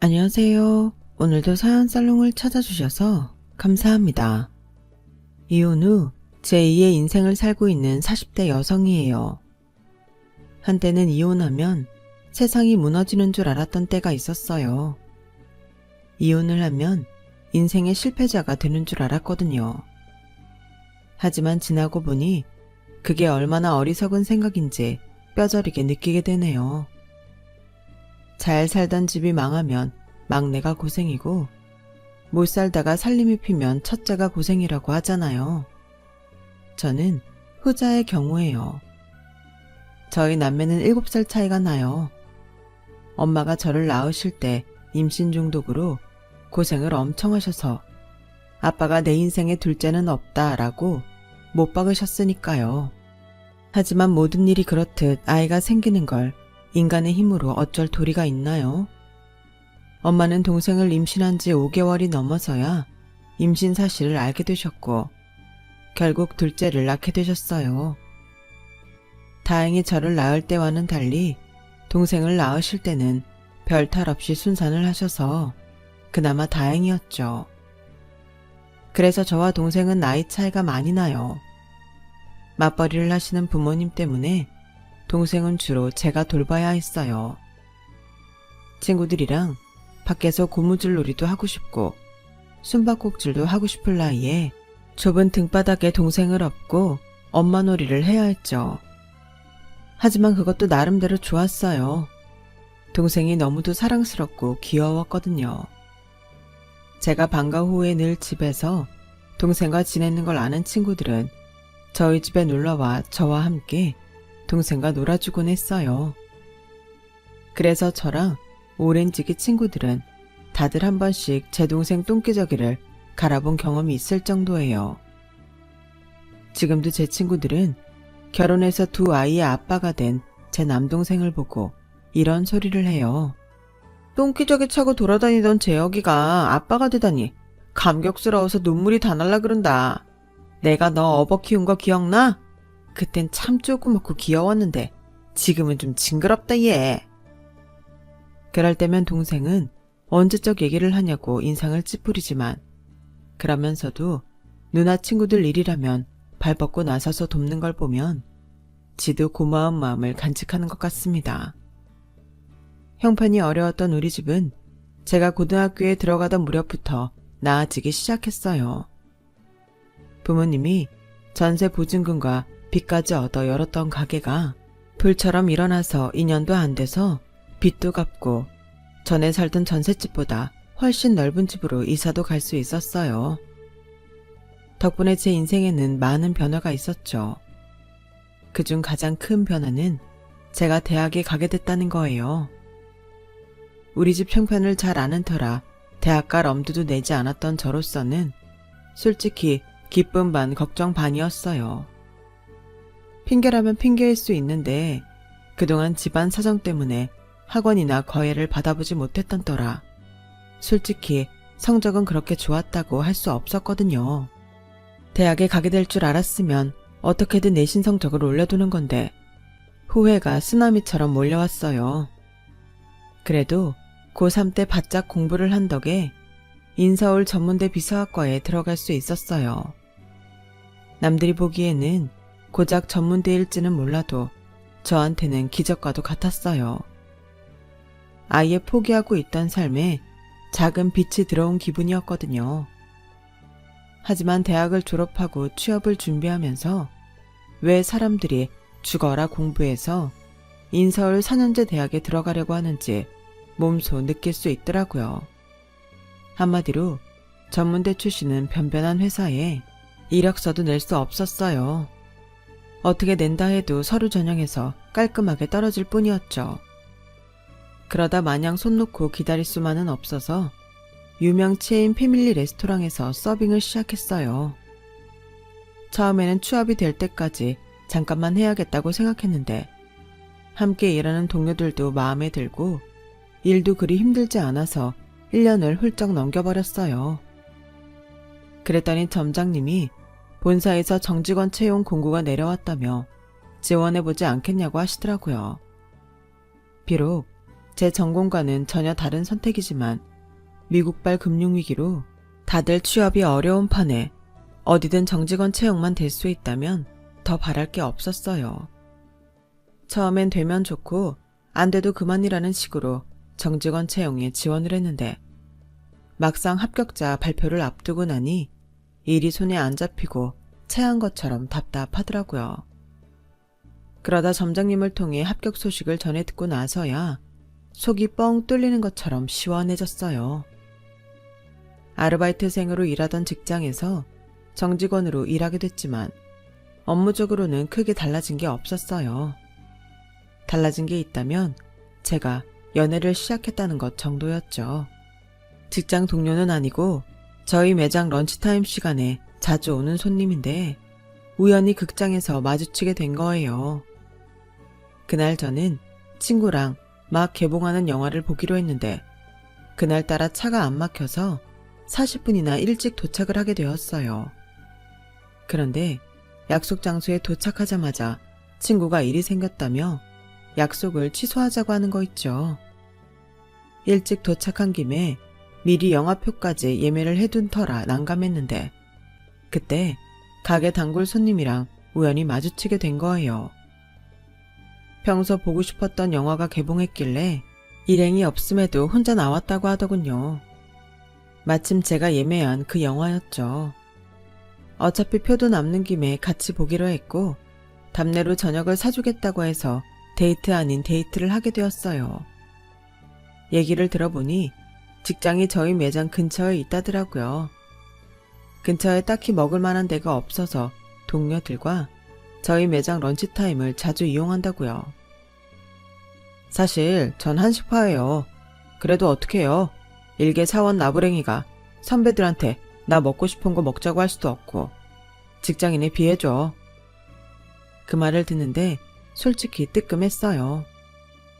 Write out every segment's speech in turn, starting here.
안녕하세요. 오늘도 사연 살롱을 찾아주셔서 감사합니다. 이혼 후 제2의 인생을 살고 있는 40대 여성이에요. 한때는 이혼하면 세상이 무너지는 줄 알았던 때가 있었어요. 이혼을 하면 인생의 실패자가 되는 줄 알았거든요. 하지만 지나고 보니 그게 얼마나 어리석은 생각인지 뼈저리게 느끼게 되네요. 잘 살던 집이 망하면 막내가 고생이고 못 살다가 살림이 피면 첫째가 고생이라고 하잖아요. 저는 후자의 경우예요. 저희 남매는 7살 차이가 나요. 엄마가 저를 낳으실 때 임신 중독으로 고생을 엄청 하셔서 아빠가 내 인생에 둘째는 없다라고 못 박으셨으니까요. 하지만 모든 일이 그렇듯 아이가 생기는 걸 인간의 힘으로 어쩔 도리가 있나요? 엄마는 동생을 임신한 지 5개월이 넘어서야 임신 사실을 알게 되셨고 결국 둘째를 낳게 되셨어요. 다행히 저를 낳을 때와는 달리 동생을 낳으실 때는 별 탈 없이 순산을 하셔서 그나마 다행이었죠. 그래서 저와 동생은 나이 차이가 많이 나요. 맞벌이를 하시는 부모님 때문에 동생은 주로 제가 돌봐야 했어요. 친구들이랑 밖에서 고무줄 놀이도 하고 싶고 숨바꼭질도 하고 싶을 나이에 좁은 등바닥에 동생을 업고 엄마 놀이를 해야 했죠. 하지만 그것도 나름대로 좋았어요. 동생이 너무도 사랑스럽고 귀여웠거든요. 제가 방과 후에 늘 집에서 동생과 지내는 걸 아는 친구들은 저희 집에 놀러와 저와 함께 동생과 놀아주곤 했어요. 그래서 저랑 오렌지기 친구들은 다들 한 번씩 제 동생 똥기저귀를 갈아본 경험이 있을 정도예요. 지금도 제 친구들은 결혼해서 두 아이의 아빠가 된 제 남동생을 보고 이런 소리를 해요. 똥기저귀 차고 돌아다니던 재혁이가 아빠가 되다니 감격스러워서 눈물이 다 날라 그런다. 내가 너 업어 키운 거 기억나? 그땐 참 조그맣고 귀여웠는데 지금은 좀 징그럽다 얘. 그럴 때면 동생은 언제적 얘기를 하냐고 인상을 찌푸리지만 그러면서도 누나 친구들 일이라면 발 뻗고 나서서 돕는 걸 보면 지도 고마운 마음을 간직하는 것 같습니다. 형편이 어려웠던 우리 집은 제가 고등학교에 들어가던 무렵부터 나아지기 시작했어요. 부모님이 전세 보증금과 빚까지 얻어 열었던 가게가 불처럼 일어나서 2년도 안 돼서 빚도 갚고 전에 살던 전셋집보다 훨씬 넓은 집으로 이사도 갈 수 있었어요. 덕분에 제 인생에는 많은 변화가 있었죠. 그중 가장 큰 변화는 제가 대학에 가게 됐다는 거예요. 우리 집 형편을 잘 아는 터라 대학 갈 엄두도 내지 않았던 저로서는 솔직히 기쁨 반 걱정 반이었어요. 핑계라면 핑계일 수 있는데 그동안 집안 사정 때문에 학원이나 과외를 받아보지 못했던 터라 솔직히 성적은 그렇게 좋았다고 할 수 없었거든요. 대학에 가게 될 줄 알았으면 어떻게든 내신 성적을 올려두는 건데 후회가 쓰나미처럼 몰려왔어요. 그래도 고3 때 바짝 공부를 한 덕에 인서울 전문대 비서학과에 들어갈 수 있었어요. 남들이 보기에는 고작 전문대일지는 몰라도 저한테는 기적과도 같았어요. 아예 포기하고 있던 삶에 작은 빛이 들어온 기분이었거든요. 하지만 대학을 졸업하고 취업을 준비하면서 왜 사람들이 죽어라 공부해서 인서울 4년제 대학에 들어가려고 하는지 몸소 느낄 수 있더라고요. 한마디로 전문대 출신은 변변한 회사에 이력서도 낼 수 없었어요. 어떻게 낸다 해도 서류 전형에서 깔끔하게 떨어질 뿐이었죠. 그러다 마냥 손 놓고 기다릴 수만은 없어서 유명 체인 패밀리 레스토랑에서 서빙을 시작했어요. 처음에는 취업이 될 때까지 잠깐만 해야겠다고 생각했는데 함께 일하는 동료들도 마음에 들고 일도 그리 힘들지 않아서 1년을 훌쩍 넘겨버렸어요. 그랬더니 점장님이 본사에서 정직원 채용 공고가 내려왔다며 지원해보지 않겠냐고 하시더라고요. 비록 제 전공과는 전혀 다른 선택이지만 미국발 금융위기로 다들 취업이 어려운 판에 어디든 정직원 채용만 될 수 있다면 더 바랄 게 없었어요. 처음엔 되면 좋고 안 돼도 그만이라는 식으로 정직원 채용에 지원을 했는데 막상 합격자 발표를 앞두고 나니 일이 손에 안 잡히고 체한 것처럼 답답하더라고요. 그러다 점장님을 통해 합격 소식을 전해 듣고 나서야 속이 뻥 뚫리는 것처럼 시원해졌어요. 아르바이트생으로 일하던 직장에서 정직원으로 일하게 됐지만 업무적으로는 크게 달라진 게 없었어요. 달라진 게 있다면 제가 연애를 시작했다는 것 정도였죠. 직장 동료는 아니고 저희 매장 런치타임 시간에 자주 오는 손님인데 우연히 극장에서 마주치게 된 거예요. 그날 저는 친구랑 막 개봉하는 영화를 보기로 했는데 그날따라 차가 안 막혀서 40분이나 일찍 도착을 하게 되었어요. 그런데 약속 장소에 도착하자마자 친구가 일이 생겼다며 약속을 취소하자고 하는 거 있죠. 일찍 도착한 김에 미리 영화표까지 예매를 해둔 터라 난감했는데 그때 가게 단골 손님이랑 우연히 마주치게 된 거예요. 평소 보고 싶었던 영화가 개봉했길래 일행이 없음에도 혼자 나왔다고 하더군요. 마침 제가 예매한 그 영화였죠. 어차피 표도 남는 김에 같이 보기로 했고 답례로 저녁을 사주겠다고 해서 데이트 아닌 데이트를 하게 되었어요. 얘기를 들어보니 직장이 저희 매장 근처에 있다더라고요. 근처에 딱히 먹을 만한 데가 없어서 동료들과 저희 매장 런치타임을 자주 이용한다고요. 사실 전 한식파예요. 그래도 어떡해요. 일개 사원 나부랭이가 선배들한테 나 먹고 싶은 거 먹자고 할 수도 없고 직장인에 비해줘. 그 말을 듣는데 솔직히 뜨끔했어요.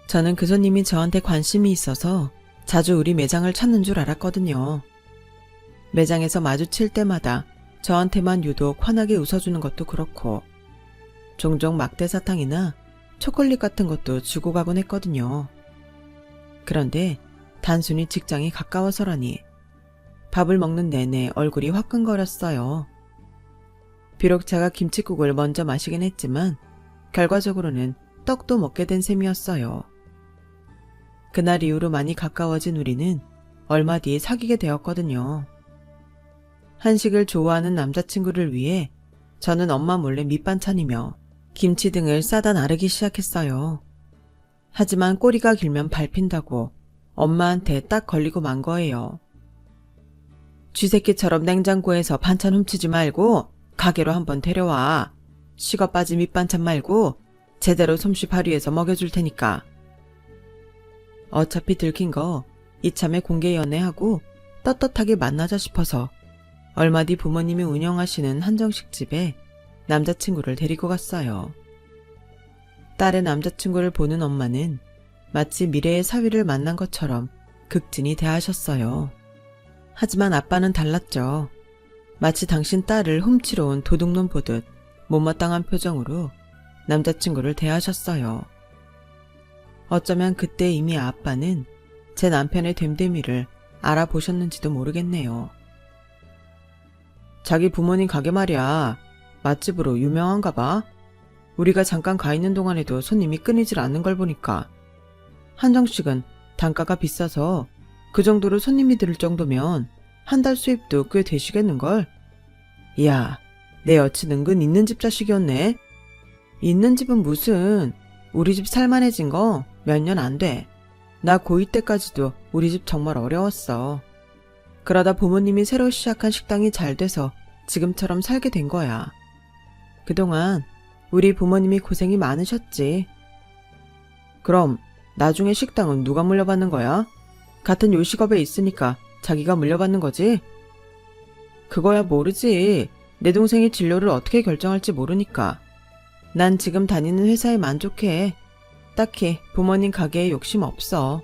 저는 그 손님이 저한테 관심이 있어서 자주 우리 매장을 찾는 줄 알았거든요. 매장에서 마주칠 때마다 저한테만 유독 환하게 웃어주는 것도 그렇고 종종 막대사탕이나 초콜릿 같은 것도 주고 가곤 했거든요. 그런데 단순히 직장이 가까워서라니 밥을 먹는 내내 얼굴이 화끈거렸어요. 비록 제가 김칫국을 먼저 마시긴 했지만 결과적으로는 떡도 먹게 된 셈이었어요. 그날 이후로 많이 가까워진 우리는 얼마 뒤에 사귀게 되었거든요. 한식을 좋아하는 남자친구를 위해 저는 엄마 몰래 밑반찬이며 김치 등을 싸다 나르기 시작했어요. 하지만 꼬리가 길면 밟힌다고 엄마한테 딱 걸리고 만 거예요. 쥐새끼처럼 냉장고에서 반찬 훔치지 말고 가게로 한번 데려와. 식어 빠진 밑반찬 말고 제대로 솜씨 발휘해서 먹여줄 테니까. 어차피 들킨 거 이참에 공개 연애하고 떳떳하게 만나자 싶어서 얼마 뒤 부모님이 운영하시는 한정식집에 남자친구를 데리고 갔어요. 딸의 남자친구를 보는 엄마는 마치 미래의 사위를 만난 것처럼 극진히 대하셨어요. 하지만 아빠는 달랐죠. 마치 당신 딸을 훔치러 온 도둑놈 보듯 못마땅한 표정으로 남자친구를 대하셨어요. 어쩌면 그때 이미 아빠는 제 남편의 됨됨이를 알아보셨는지도 모르겠네요. 자기 부모님 가게 말이야. 맛집으로 유명한가 봐. 우리가 잠깐 가 있는 동안에도 손님이 끊이질 않는 걸 보니까. 한정식은 단가가 비싸서 그 정도로 손님이 들 정도면 한 달 수입도 꽤 되시겠는걸? 이야, 내 여친 은근 있는 집 자식이었네. 있는 집은 무슨, 우리 집 살만해진 거 몇 년 안 돼. 나 고2 때까지도 우리 집 정말 어려웠어. 그러다 부모님이 새로 시작한 식당이 잘 돼서 지금처럼 살게 된 거야. 그동안 우리 부모님이 고생이 많으셨지. 그럼 나중에 식당은 누가 물려받는 거야? 같은 요식업에 있으니까 자기가 물려받는 거지? 그거야 모르지. 내 동생이 진로를 어떻게 결정할지 모르니까. 난 지금 다니는 회사에 만족해. 딱히 부모님 가게에 욕심 없어.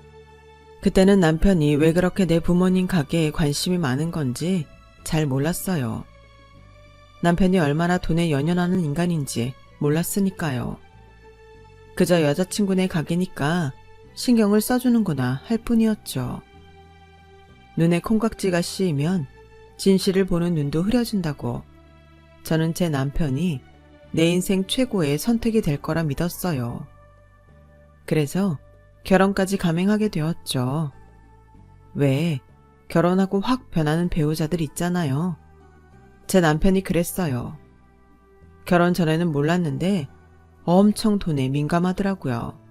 그때는 남편이 왜 그렇게 내 부모님 가게에 관심이 많은 건지 잘 몰랐어요. 남편이 얼마나 돈에 연연하는 인간인지 몰랐으니까요. 그저 여자친구네 가게니까 신경을 써주는구나 할 뿐이었죠. 눈에 콩깍지가 씌이면 진실을 보는 눈도 흐려진다고 저는 제 남편이 내 인생 최고의 선택이 될 거라 믿었어요. 그래서 결혼까지 감행하게 되었죠. 왜 결혼하고 확 변하는 배우자들 있잖아요. 제 남편이 그랬어요. 결혼 전에는 몰랐는데 엄청 돈에 민감하더라고요.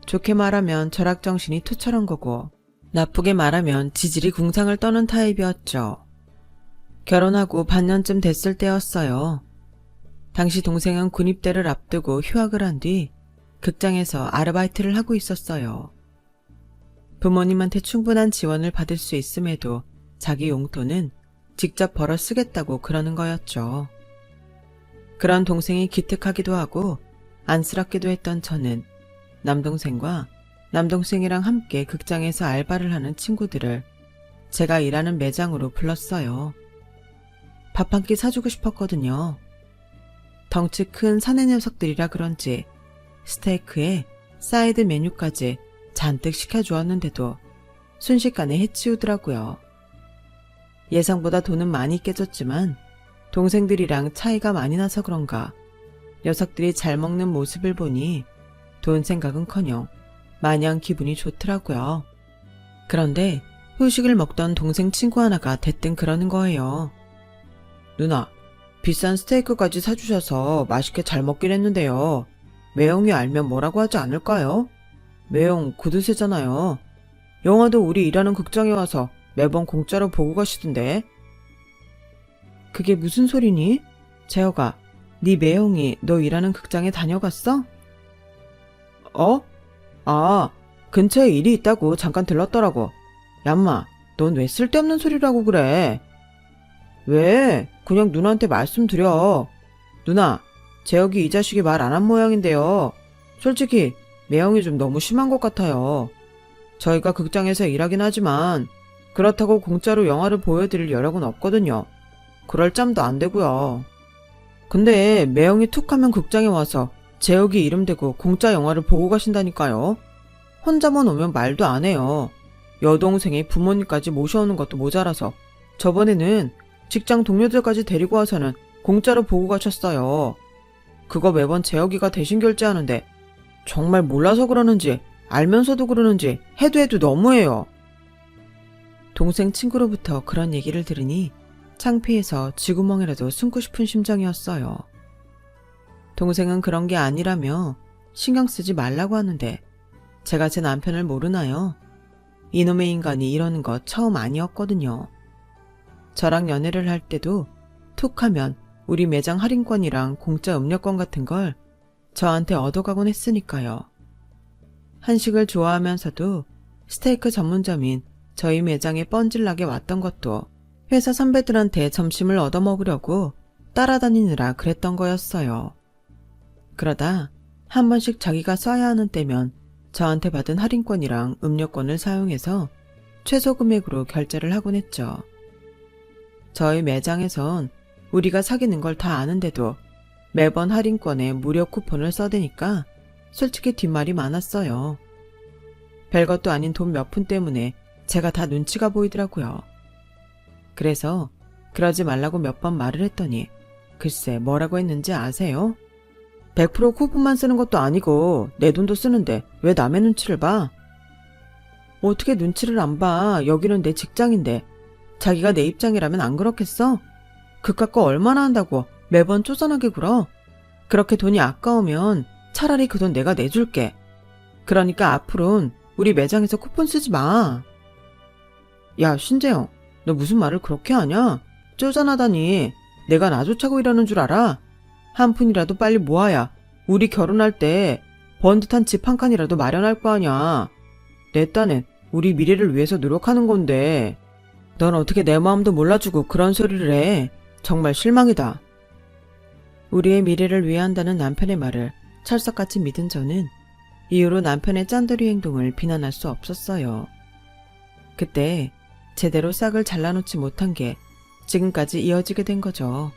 좋게 말하면 절약정신이 투철한 거고 나쁘게 말하면 지질이 궁상을 떠는 타입이었죠. 결혼하고 반년쯤 됐을 때였어요. 당시 동생은 군입대를 앞두고 휴학을 한 뒤 극장에서 아르바이트를 하고 있었어요. 부모님한테 충분한 지원을 받을 수 있음에도 자기 용돈은 직접 벌어 쓰겠다고 그러는 거였죠. 그런 동생이 기특하기도 하고 안쓰럽기도 했던 저는 남동생과 남동생이랑 함께 극장에서 알바를 하는 친구들을 제가 일하는 매장으로 불렀어요. 밥 한 끼 사주고 싶었거든요. 덩치 큰 사내 녀석들이라 그런지 스테이크에 사이드 메뉴까지 잔뜩 시켜주었는데도 순식간에 해치우더라고요. 예상보다 돈은 많이 깨졌지만 동생들이랑 차이가 많이 나서 그런가 녀석들이 잘 먹는 모습을 보니 돈 생각은커녕 마냥 기분이 좋더라고요. 그런데 후식을 먹던 동생 친구 하나가 대뜸 그러는 거예요. 누나, 비싼 스테이크까지 사주셔서 맛있게 잘 먹긴 했는데요. 매형이 알면 뭐라고 하지 않을까요? 매형 구두쇠잖아요. 영화도 우리 일하는 극장에 와서 매번 공짜로 보고 가시던데. 그게 무슨 소리니? 재혁아, 네 매형이 너 일하는 극장에 다녀갔어? 어? 아, 근처에 일이 있다고 잠깐 들렀더라고. 얌마, 넌 왜 쓸데없는 소리라고 그래? 왜? 그냥 누나한테 말씀드려. 누나, 재혁이 이 자식이 말 안 한 모양인데요. 솔직히 매형이 좀 너무 심한 것 같아요. 저희가 극장에서 일하긴 하지만 그렇다고 공짜로 영화를 보여드릴 여력은 없거든요. 그럴 짬도 안 되고요. 근데 매형이 툭 하면 극장에 와서 재혁이 이름 대고 공짜 영화를 보고 가신다니까요. 혼자만 오면 말도 안 해요. 여동생이 부모님까지 모셔오는 것도 모자라서 저번에는 직장 동료들까지 데리고 와서는 공짜로 보고 가셨어요. 그거 매번 재혁이가 대신 결제하는데 정말 몰라서 그러는지 알면서도 그러는지 해도 너무해요. 동생 친구로부터 그런 얘기를 들으니 창피해서 쥐구멍이라도 숨고 싶은 심정이었어요. 동생은 그런 게 아니라며 신경 쓰지 말라고 하는데 제가 제 남편을 모르나요? 이놈의 인간이 이러는 거 처음 아니었거든요. 저랑 연애를 할 때도 툭 하면 우리 매장 할인권이랑 공짜 음료권 같은 걸 저한테 얻어가곤 했으니까요. 한식을 좋아하면서도 스테이크 전문점인 저희 매장에 뻔질나게 왔던 것도 회사 선배들한테 점심을 얻어먹으려고 따라다니느라 그랬던 거였어요. 그러다 한 번씩 자기가 써야 하는 때면 저한테 받은 할인권이랑 음료권을 사용해서 최소 금액으로 결제를 하곤 했죠. 저희 매장에선 우리가 사귀는 걸 다 아는데도 매번 할인권에 무료 쿠폰을 써대니까 솔직히 뒷말이 많았어요. 별것도 아닌 돈 몇 푼 때문에 제가 다 눈치가 보이더라고요. 그래서 그러지 말라고 몇 번 말을 했더니 글쎄 뭐라고 했는지 아세요? 100% 쿠폰만 쓰는 것도 아니고 내 돈도 쓰는데 왜 남의 눈치를 봐? 어떻게 눈치를 안 봐? 여기는 내 직장인데. 자기가 내 입장이라면 안 그렇겠어? 그깟 거 얼마나 한다고 매번 쪼잔하게 굴어? 그렇게 돈이 아까우면 차라리 그 돈 내가 내줄게. 그러니까 앞으로는 우리 매장에서 쿠폰 쓰지 마. 야, 신재영, 너 무슨 말을 그렇게 하냐? 쪼잔하다니. 내가 나조차고 이러는 줄 알아? 한 푼이라도 빨리 모아야 우리 결혼할 때 번듯한 집 한 칸이라도 마련할 거 아냐. 내 딴엔 우리 미래를 위해서 노력하는 건데 넌 어떻게 내 마음도 몰라주고 그런 소리를 해. 정말 실망이다. 우리의 미래를 위해 한다는 남편의 말을 철석같이 믿은 저는 이후로 남편의 짠돌이 행동을 비난할 수 없었어요. 그때 제대로 싹을 잘라놓지 못한 게 지금까지 이어지게 된 거죠.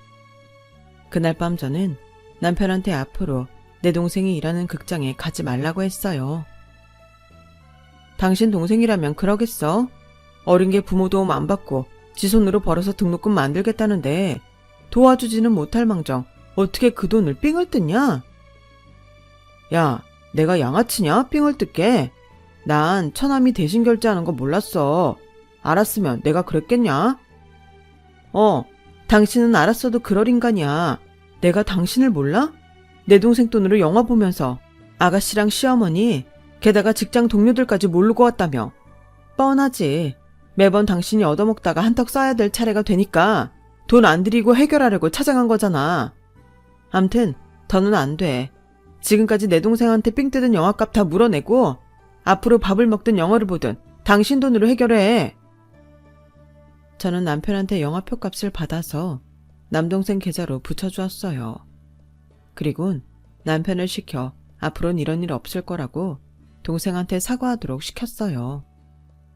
그날 밤 저는 남편한테 앞으로 내 동생이 일하는 극장에 가지 말라고 했어요. 당신 동생이라면 그러겠어? 어린 게 부모 도움 안 받고 지 손으로 벌어서 등록금 만들겠다는데 도와주지는 못할 망정 어떻게 그 돈을 삥을 뜯냐? 야, 내가 양아치냐? 삥을 뜯게? 난 처남이 대신 결제하는 거 몰랐어. 알았으면 내가 그랬겠냐? 당신은 알았어도 그럴 인간이야. 내가 당신을 몰라? 내 동생 돈으로 영화 보면서 아가씨랑 시어머니, 게다가 직장 동료들까지 모르고 왔다며. 뻔하지. 매번 당신이 얻어먹다가 한턱 쏴야 될 차례가 되니까 돈 안 들이고 해결하려고 찾아간 거잖아. 암튼 더는 안 돼. 지금까지 내 동생한테 삥 뜯은 영화값 다 물어내고 앞으로 밥을 먹든 영화를 보든 당신 돈으로 해결해. 저는 남편한테 영화표 값을 받아서 남동생 계좌로 붙여주었어요. 그리곤 남편을 시켜 앞으로는 이런 일 없을 거라고 동생한테 사과하도록 시켰어요.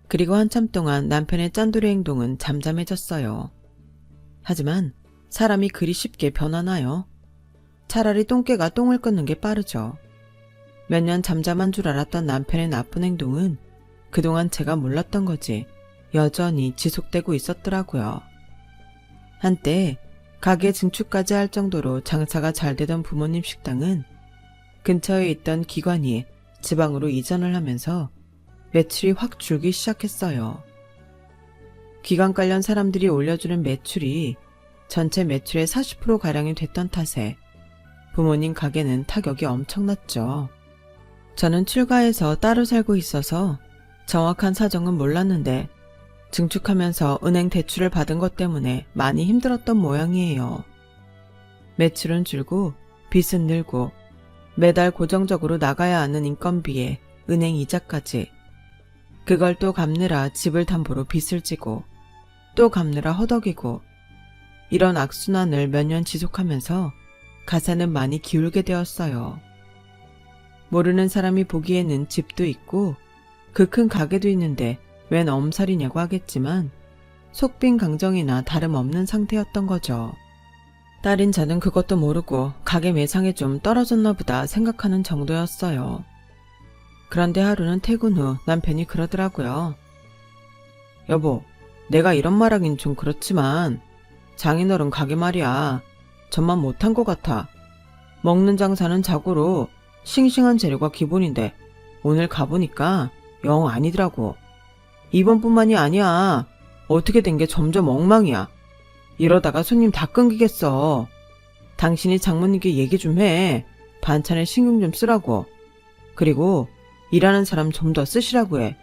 그리고 한참 동안 남편의 짠돌이 행동은 잠잠해졌어요. 하지만 사람이 그리 쉽게 변하나요? 차라리 똥개가 똥을 끊는 게 빠르죠. 몇 년 잠잠한 줄 알았던 남편의 나쁜 행동은 그동안 제가 몰랐던 거지 여전히 지속되고 있었더라고요. 한때 가게 증축까지 할 정도로 장사가 잘 되던 부모님 식당은 근처에 있던 기관이 지방으로 이전을 하면서 매출이 확 줄기 시작했어요. 기관 관련 사람들이 올려주는 매출이 전체 매출의 40%가량이 됐던 탓에 부모님 가게는 타격이 엄청났죠. 저는 출가해서 따로 살고 있어서 정확한 사정은 몰랐는데 증축하면서 은행 대출을 받은 것 때문에 많이 힘들었던 모양이에요. 매출은 줄고 빚은 늘고 매달 고정적으로 나가야 하는 인건비에 은행 이자까지, 그걸 또 갚느라 집을 담보로 빚을 지고 또 갚느라 허덕이고, 이런 악순환을 몇 년 지속하면서 가사는 많이 기울게 되었어요. 모르는 사람이 보기에는 집도 있고 그 큰 가게도 있는데 웬 엄살이냐고 하겠지만 속빈 강정이나 다름없는 상태였던 거죠. 딸인 저는 그것도 모르고 가게 매상에 좀 떨어졌나 보다 생각하는 정도였어요. 그런데 하루는 퇴근 후 남편이 그러더라고요. 여보, 내가 이런 말하긴 좀 그렇지만 장인어른 가게 말이야. 전만 못한 것 같아. 먹는 장사는 자고로 싱싱한 재료가 기본인데 오늘 가보니까 영 아니더라고. 이번뿐만이 아니야. 어떻게 된 게 점점 엉망이야. 이러다가 손님 다 끊기겠어. 당신이 장모님께 얘기 좀 해. 반찬에 신경 좀 쓰라고. 그리고 일하는 사람 좀 더 쓰시라고 해.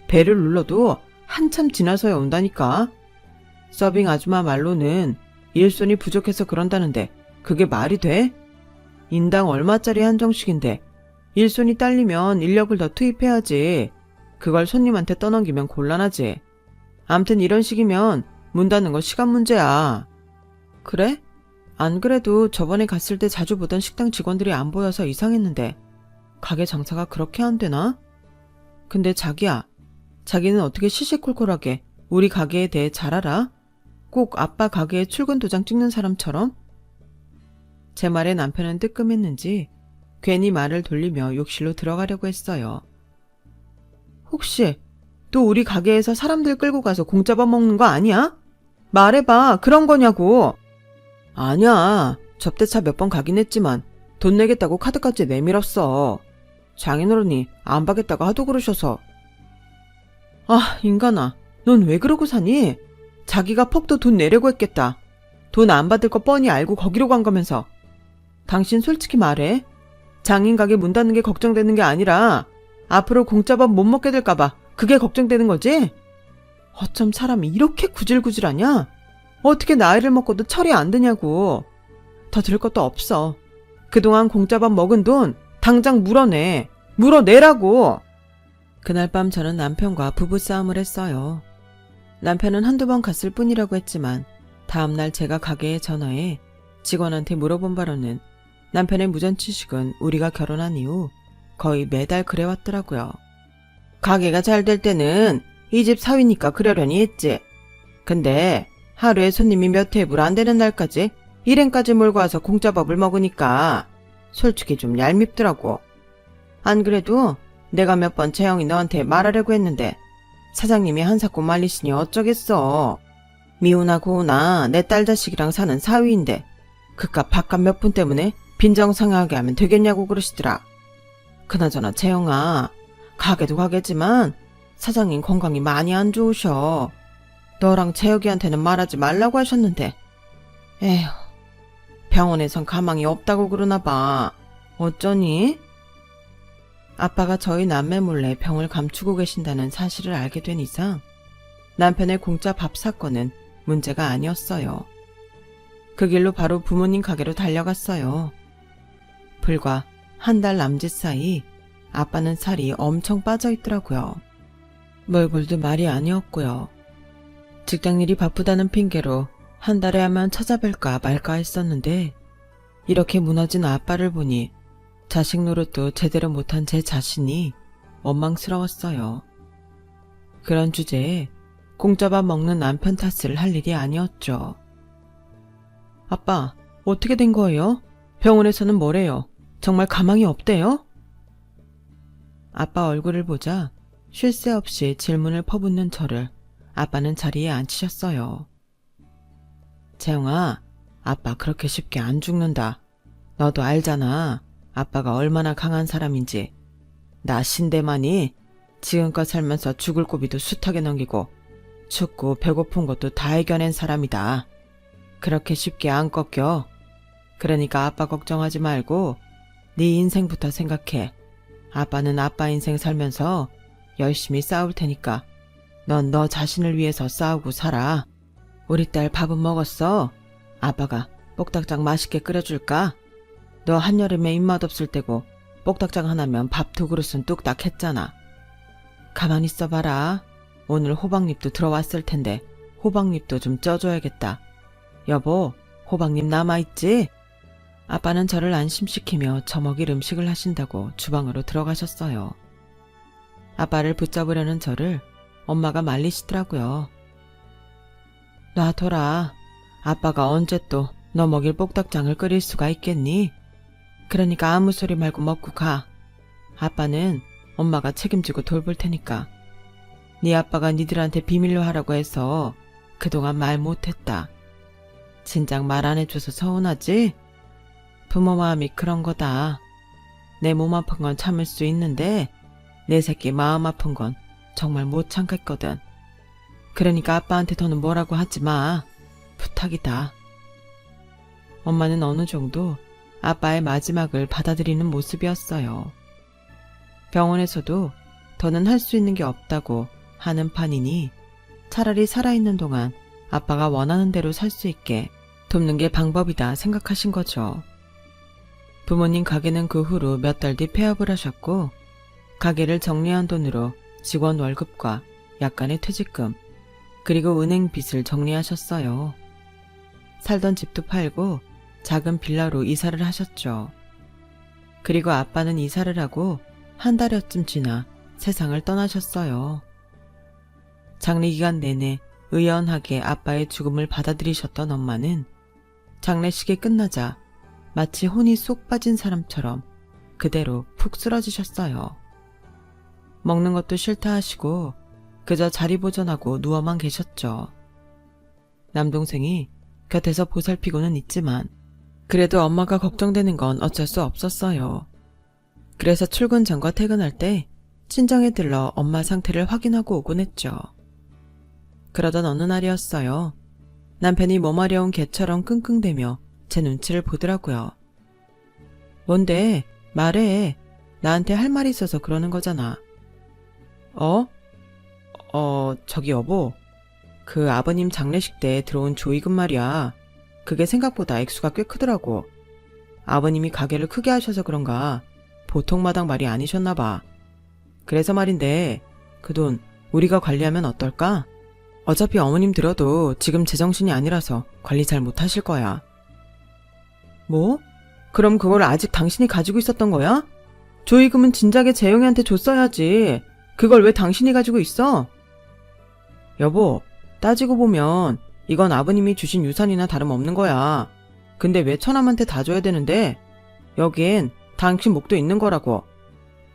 배를 눌러도 한참 지나서야 온다니까. 서빙 아줌마 말로는 일손이 부족해서 그런다는데 그게 말이 돼? 인당 얼마짜리 한정식인데 일손이 딸리면 인력을 더 투입해야지. 그걸 손님한테 떠넘기면 곤란하지. 암튼 이런 식이면 문 닫는 거 시간 문제야. 그래? 안 그래도 저번에 갔을 때 자주 보던 식당 직원들이 안 보여서 이상했는데 가게 장사가 그렇게 안 되나? 근데 자기야, 자기는 어떻게 시시콜콜하게 우리 가게에 대해 잘 알아? 꼭 아빠 가게에 출근 도장 찍는 사람처럼? 제 말에 남편은 뜨끔했는지 괜히 말을 돌리며 욕실로 들어가려고 했어요. 혹시 또 우리 가게에서 사람들 끌고 가서 공짜 밥 먹는 거 아니야? 말해봐, 그런 거냐고. 아니야, 접대차 몇 번 가긴 했지만 돈 내겠다고 카드까지 내밀었어. 장인어른이 안 받겠다고 하도 그러셔서. 아, 인간아, 넌 왜 그러고 사니? 자기가 퍽도 돈 내려고 했겠다. 돈 안 받을 거 뻔히 알고 거기로 간 거면서. 당신 솔직히 말해. 장인 가게 문 닫는 게 걱정되는 게 아니라 앞으로 공짜밥 못 먹게 될까봐 그게 걱정되는 거지? 어쩜 사람이 이렇게 구질구질하냐? 어떻게 나이를 먹고도 철이 안 드냐고. 더 들 것도 없어. 그동안 공짜밥 먹은 돈 당장 물어내. 물어내라고. 그날 밤 저는 남편과 부부싸움을 했어요. 남편은 한두 번 갔을 뿐이라고 했지만 다음날 제가 가게에 전화해 직원한테 물어본 바로는 남편의 무전취식은 우리가 결혼한 이후 거의 매달 그래왔더라고요. 가게가 잘 될 때는 이 집 사위니까 그러려니 했지. 근데 하루에 손님이 몇 테이블 안 되는 날까지 일행까지 몰고 와서 공짜밥을 먹으니까 솔직히 좀 얄밉더라고. 안 그래도 내가 몇 번 재영이 너한테 말하려고 했는데 사장님이 한사코 말리시니 어쩌겠어. 미우나 고우나 내 딸 자식이랑 사는 사위인데 그깟 밥값 몇 푼 때문에 빈정상하게 하면 되겠냐고 그러시더라. 그나저나 재영아, 가게도 가게지만 사장님 건강이 많이 안 좋으셔. 너랑 재혁이한테는 말하지 말라고 하셨는데 에휴, 병원에선 가망이 없다고 그러나 봐. 어쩌니? 아빠가 저희 남매 몰래 병을 감추고 계신다는 사실을 알게 된 이상 남편의 공짜 밥 사건은 문제가 아니었어요. 그 길로 바로 부모님 가게로 달려갔어요. 불과 한 달 남짓 사이 아빠는 살이 엄청 빠져 있더라고요. 몰골도 말이 아니었고요. 직장일이 바쁘다는 핑계로 한 달에 한번 찾아뵐까 말까 했었는데 이렇게 무너진 아빠를 보니 자식 노릇도 제대로 못한 제 자신이 원망스러웠어요. 그런 주제에 공짜밥 먹는 남편 탓을 할 일이 아니었죠. 아빠, 어떻게 된 거예요? 병원에서는 뭐래요? 정말 가망이 없대요? 아빠 얼굴을 보자 쉴 새 없이 질문을 퍼붓는 저를 아빠는 자리에 앉히셨어요. 재영아, 아빠 그렇게 쉽게 안 죽는다. 너도 알잖아. 아빠가 얼마나 강한 사람인지. 나 신대만이 지금껏 살면서 죽을 고비도 숱하게 넘기고 춥고 배고픈 것도 다 이겨낸 사람이다. 그렇게 쉽게 안 꺾여. 그러니까 아빠 걱정하지 말고 네 인생부터 생각해. 아빠는 아빠 인생 살면서 열심히 싸울 테니까 넌 너 자신을 위해서 싸우고 살아. 우리 딸 밥은 먹었어? 아빠가 뽁닭장 맛있게 끓여줄까? 너 한여름에 입맛 없을 때고 뽁닭장 하나면 밥 2그릇은 뚝딱 했잖아. 가만히 있어봐라. 오늘 호박잎도 들어왔을 텐데 호박잎도 좀 쪄줘야겠다. 여보, 호박잎 남아있지? 아빠는 저를 안심시키며 저 먹일 음식을 하신다고 주방으로 들어가셨어요. 아빠를 붙잡으려는 저를 엄마가 말리시더라고요. 놔둬라. 아빠가 언제 또 너 먹일 뽁닭장을 끓일 수가 있겠니? 그러니까 아무 소리 말고 먹고 가. 아빠는 엄마가 책임지고 돌볼 테니까. 네 아빠가 니들한테 비밀로 하라고 해서 그동안 말 못했다. 진작 말 안 해줘서 서운하지? 부모 마음이 그런 거다. 내 몸 아픈 건 참을 수 있는데 내 새끼 마음 아픈 건 정말 못 참겠거든. 그러니까 아빠한테 더는 뭐라고 하지 마. 부탁이다. 엄마는 어느 정도 아빠의 마지막을 받아들이는 모습이었어요. 병원에서도 더는 할 수 있는 게 없다고 하는 판이니 차라리 살아있는 동안 아빠가 원하는 대로 살 수 있게 돕는 게 방법이다 생각하신 거죠. 부모님 가게는 그 후로 몇 달 뒤 폐업을 하셨고 가게를 정리한 돈으로 직원 월급과 약간의 퇴직금 그리고 은행 빚을 정리하셨어요. 살던 집도 팔고 작은 빌라로 이사를 하셨죠. 그리고 아빠는 이사를 하고 한 달여쯤 지나 세상을 떠나셨어요. 장례기간 내내 의연하게 아빠의 죽음을 받아들이셨던 엄마는 장례식이 끝나자 마치 혼이 쏙 빠진 사람처럼 그대로 푹 쓰러지셨어요. 먹는 것도 싫다 하시고 그저 자리 보존하고 누워만 계셨죠. 남동생이 곁에서 보살피고는 있지만 그래도 엄마가 걱정되는 건 어쩔 수 없었어요. 그래서 출근 전과 퇴근할 때 친정에 들러 엄마 상태를 확인하고 오곤 했죠. 그러던 어느 날이었어요. 남편이 머마려운 개처럼 끙끙대며 제 눈치를 보더라고요. 뭔데? 말해. 나한테 할 말이 있어서 그러는 거잖아. 저기 여보. 그 아버님 장례식 때 들어온 조의금 말이야. 그게 생각보다 액수가 꽤 크더라고. 아버님이 가게를 크게 하셔서 그런가 보통 마당 말이 아니셨나 봐. 그래서 말인데 그 돈 우리가 관리하면 어떨까? 어차피 어머님 들어도 지금 제정신이 아니라서 관리 잘 못하실 거야. 뭐? 그럼 그걸 아직 당신이 가지고 있었던 거야? 조의금은 진작에 재영이한테 줬어야지. 그걸 왜 당신이 가지고 있어? 여보, 따지고 보면 이건 아버님이 주신 유산이나 다름없는 거야. 근데 왜 처남한테 다 줘야 되는데? 여긴 당신 목도 있는 거라고.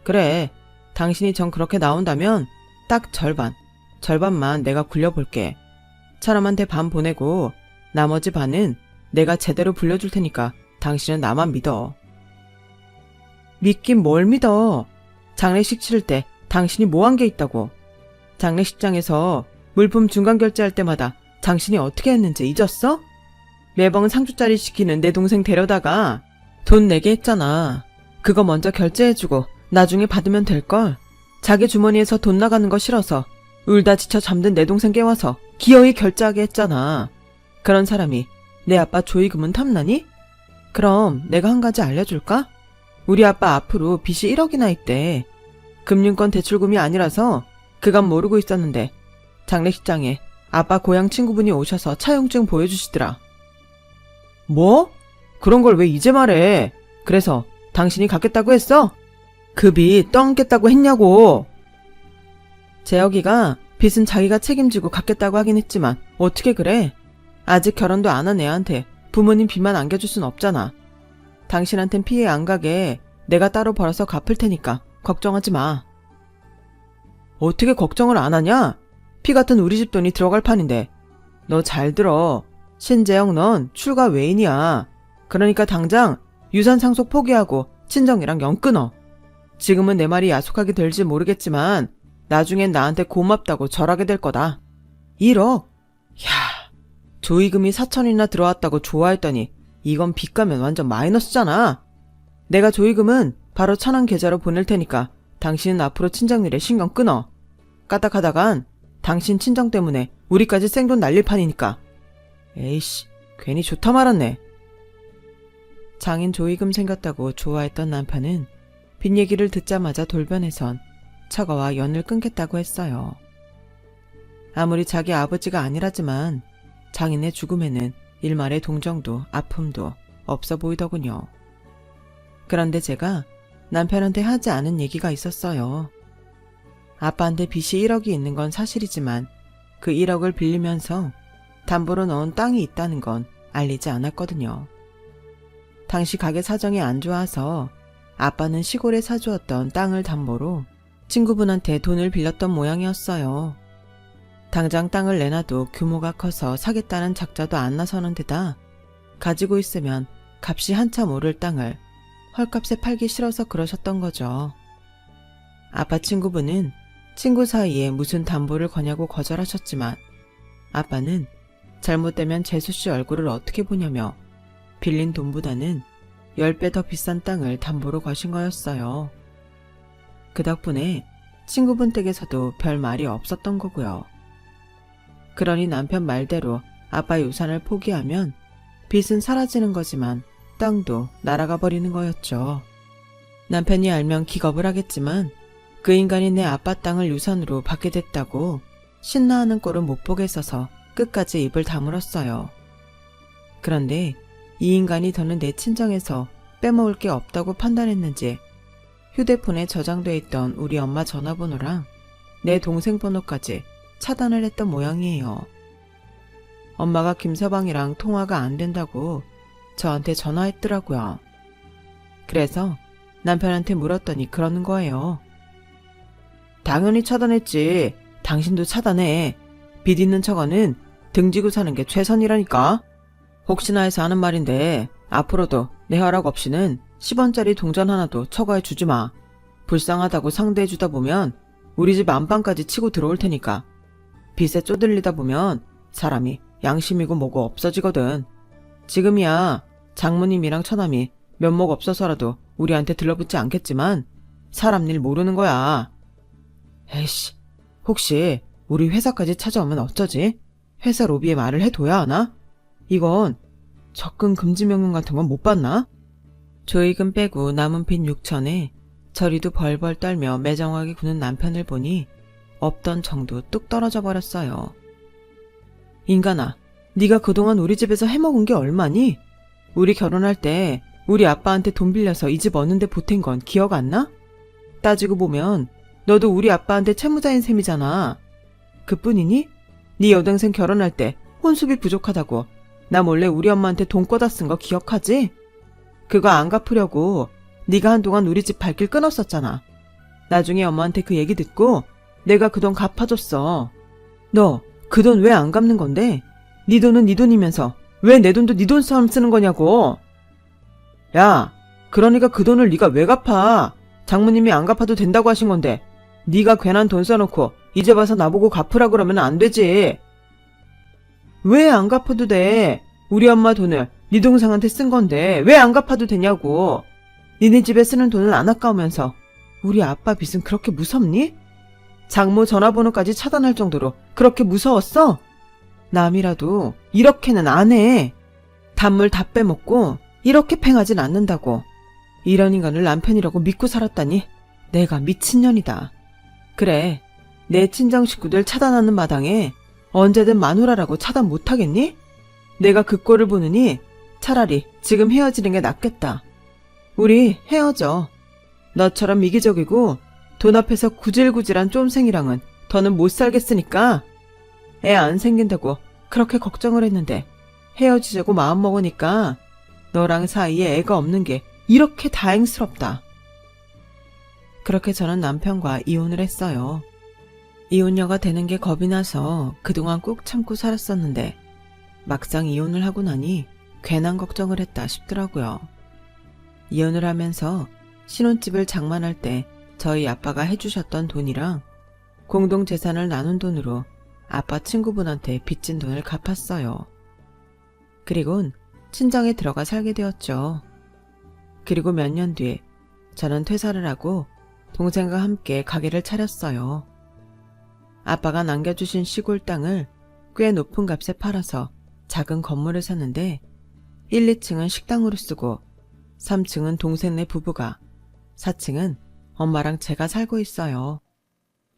그래, 당신이 정 그렇게 나온다면 딱 절반만 내가 굴려볼게. 사람한테 반 보내고 나머지 반은 내가 제대로 불려줄 테니까 당신은 나만 믿어. 믿긴 뭘 믿어. 장례식 치를 때 당신이 뭐 한 게 있다고. 장례식장에서 물품 중간 결제할 때마다 당신이 어떻게 했는지 잊었어? 매번 상주짜리 시키는 내 동생 데려다가 돈 내게 했잖아. 그거 먼저 결제해주고 나중에 받으면 될걸. 자기 주머니에서 돈 나가는 거 싫어서 울다 지쳐 잠든 내 동생 깨워서 기어이 결제하게 했잖아. 그런 사람이 내 아빠 조의금은 탐나니? 그럼 내가 한 가지 알려줄까? 우리 아빠 앞으로 빚이 1억이나 있대. 금융권 대출금이 아니라서 그간 모르고 있었는데 장례식장에 아빠 고향 친구분이 오셔서 차용증 보여주시더라. 뭐? 그런 걸 왜 이제 말해? 그래서 당신이 갚겠다고 했어? 그 빚 떠안겠다고 했냐고. 재혁이가 빚은 자기가 책임지고 갚겠다고 하긴 했지만 어떻게 그래? 아직 결혼도 안 한 애한테 부모님 빚만 안겨줄 순 없잖아. 당신한텐 피해 안 가게 내가 따로 벌어서 갚을 테니까 걱정하지 마. 어떻게 걱정을 안 하냐? 피 같은 우리 집 돈이 들어갈 판인데. 너 잘 들어. 신재영 넌 출가 외인이야. 그러니까 당장 유산 상속 포기하고 친정이랑 연 끊어. 지금은 내 말이 야속하게 될지 모르겠지만 나중엔 나한테 고맙다고 절하게 될 거다. 1억? 야, 조의금이 4천이나 들어왔다고 좋아했더니 이건 빚 가면 완전 마이너스잖아. 내가 조의금은 바로 천안 계좌로 보낼 테니까 당신은 앞으로 친정 일에 신경 끊어. 까딱하다간 당신 친정 때문에 우리까지 생돈 날릴 판이니까. 에이씨, 괜히 좋다 말았네. 장인 조의금 생겼다고 좋아했던 남편은 빚 얘기를 듣자마자 돌변해선 처가와 연을 끊겠다고 했어요. 아무리 자기 아버지가 아니라지만 장인의 죽음에는 일말의 동정도 아픔도 없어 보이더군요. 그런데 제가 남편한테 하지 않은 얘기가 있었어요. 아빠한테 빚이 1억이 있는 건 사실이지만 그 1억을 빌리면서 담보로 넣은 땅이 있다는 건 알리지 않았거든요. 당시 가게 사정이 안 좋아서 아빠는 시골에 사주었던 땅을 담보로 친구분한테 돈을 빌렸던 모양이었어요. 당장 땅을 내놔도 규모가 커서 사겠다는 작자도 안 나서는 데다 가지고 있으면 값이 한참 오를 땅을 헐값에 팔기 싫어서 그러셨던 거죠. 아빠 친구분은 친구 사이에 무슨 담보를 거냐고 거절하셨지만 아빠는 잘못되면 재수씨 얼굴을 어떻게 보냐며 빌린 돈보다는 10배 더 비싼 땅을 담보로 거신 거였어요. 그 덕분에 친구분 댁에서도 별 말이 없었던 거고요. 그러니 남편 말대로 아빠 유산을 포기하면 빚은 사라지는 거지만 땅도 날아가 버리는 거였죠. 남편이 알면 기겁을 하겠지만 그 인간이 내 아빠 땅을 유산으로 받게 됐다고 신나하는 꼴은 못 보겠어서 끝까지 입을 다물었어요. 그런데 이 인간이 더는 내 친정에서 빼먹을 게 없다고 판단했는지 휴대폰에 저장돼 있던 우리 엄마 전화번호랑 내 동생 번호까지 차단을 했던 모양이에요. 엄마가 김서방이랑 통화가 안 된다고 저한테 전화했더라고요. 그래서 남편한테 물었더니 그러는 거예요. 당연히 차단했지. 당신도 차단해. 빚 있는 처가는 등지고 사는 게 최선이라니까. 혹시나 해서 하는 말인데 앞으로도 내 허락 없이는 10원짜리 동전 하나도 처가에 주지 마. 불쌍하다고 상대해주다 보면 우리 집 안방까지 치고 들어올 테니까. 빚에 쪼들리다 보면 사람이 양심이고 뭐고 없어지거든. 지금이야 장모님이랑 처남이 면목 없어서라도 우리한테 들러붙지 않겠지만 사람 일 모르는 거야. 에이씨, 혹시 우리 회사까지 찾아오면 어쩌지? 회사 로비에 말을 해둬야 하나? 이건 접근 금지 명령 같은 건 못 받나? 조의금 빼고 남은 빚 6천에 저리도 벌벌 떨며 매정하게 구는 남편을 보니 없던 정도 뚝 떨어져 버렸어요. 인간아, 네가 그동안 우리 집에서 해먹은 게 얼마니? 우리 결혼할 때 우리 아빠한테 돈 빌려서 이 집 얻는데 보탠 건 기억 안 나? 따지고 보면 너도 우리 아빠한테 채무자인 셈이잖아. 그뿐이니? 네 여동생 결혼할 때 혼수비 부족하다고 나 몰래 우리 엄마한테 돈 꿔다 쓴 거 기억하지? 그거 안 갚으려고 네가 한동안 우리 집 발길 끊었었잖아. 나중에 엄마한테 그 얘기 듣고 내가 그 돈 갚아줬어. 너 그 돈 왜 안 갚는 건데? 네 돈은 네 돈이면서 왜 내 돈도 네 돈처럼 쓰는 거냐고. 야, 그러니까 그 돈을 네가 왜 갚아? 장모님이 안 갚아도 된다고 하신 건데 네가 괜한 돈 써놓고 이제 와서 나보고 갚으라 그러면 안 되지. 왜 안 갚아도 돼? 우리 엄마 돈을 네 동생한테 쓴 건데 왜 안 갚아도 되냐고. 니네 집에 쓰는 돈은 안 아까우면서 우리 아빠 빚은 그렇게 무섭니? 장모 전화번호까지 차단할 정도로 그렇게 무서웠어? 남이라도 이렇게는 안 해. 단물 다 빼먹고 이렇게 팽하진 않는다고. 이런 인간을 남편이라고 믿고 살았다니 내가 미친년이다. 그래, 내 친정 식구들 차단하는 마당에 언제든 마누라라고 차단 못하겠니? 내가 그 꼴을 보느니 차라리 지금 헤어지는 게 낫겠다. 우리 헤어져. 너처럼 이기적이고 돈 앞에서 구질구질한 쫌생이랑은 더는 못 살겠으니까. 애 안 생긴다고 그렇게 걱정을 했는데 헤어지자고 마음먹으니까 너랑 사이에 애가 없는 게 이렇게 다행스럽다. 그렇게 저는 남편과 이혼을 했어요. 이혼녀가 되는 게 겁이 나서 그동안 꾹 참고 살았었는데 막상 이혼을 하고 나니 괜한 걱정을 했다 싶더라고요. 이혼을 하면서 신혼집을 장만할 때 저희 아빠가 해주셨던 돈이랑 공동재산을 나눈 돈으로 아빠 친구분한테 빚진 돈을 갚았어요. 그리곤 친정에 들어가 살게 되었죠. 그리고 몇 년 뒤에 저는 퇴사를 하고 동생과 함께 가게를 차렸어요. 아빠가 남겨주신 시골 땅을 꽤 높은 값에 팔아서 작은 건물을 샀는데 1, 2층은 식당으로 쓰고 3층은 동생네 부부가, 4층은 엄마랑 제가 살고 있어요.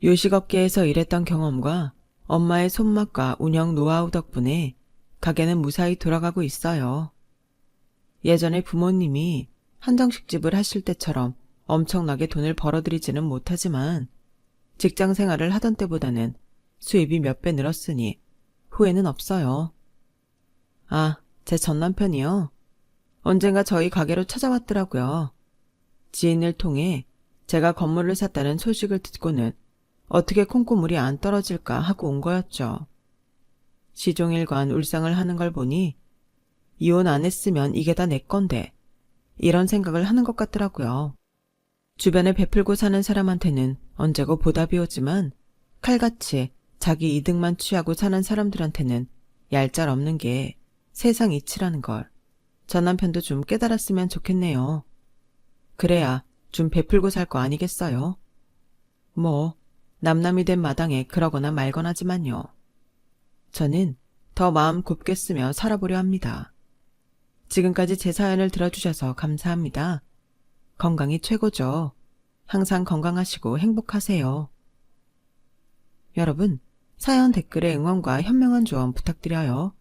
요식업계에서 일했던 경험과 엄마의 손맛과 운영 노하우 덕분에 가게는 무사히 돌아가고 있어요. 예전에 부모님이 한정식집을 하실 때처럼 엄청나게 돈을 벌어들이지는 못하지만 직장 생활을 하던 때보다는 수입이 몇 배 늘었으니 후회는 없어요. 아, 제 전남편이요. 언젠가 저희 가게로 찾아왔더라고요. 지인을 통해 제가 건물을 샀다는 소식을 듣고는 어떻게 콩고물이 안 떨어질까 하고 온 거였죠. 시종일관 울상을 하는 걸 보니 이혼 안 했으면 이게 다 내 건데 이런 생각을 하는 것 같더라고요. 주변에 베풀고 사는 사람한테는 언제고 보답이 오지만 칼같이 자기 이득만 취하고 사는 사람들한테는 얄짤없는 게 세상 이치라는 걸 전 남편도 좀 깨달았으면 좋겠네요. 그래야 좀 베풀고 살 거 아니겠어요? 뭐 남남이 된 마당에 그러거나 말거나지만요. 저는 더 마음 곱게 쓰며 살아보려 합니다. 지금까지 제 사연을 들어주셔서 감사합니다. 건강이 최고죠. 항상 건강하시고 행복하세요. 여러분, 사연 댓글에 응원과 현명한 조언 부탁드려요.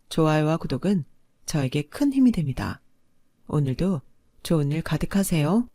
좋아요와 구독은 저에게 큰 힘이 됩니다. 오늘도 좋은 일 가득하세요.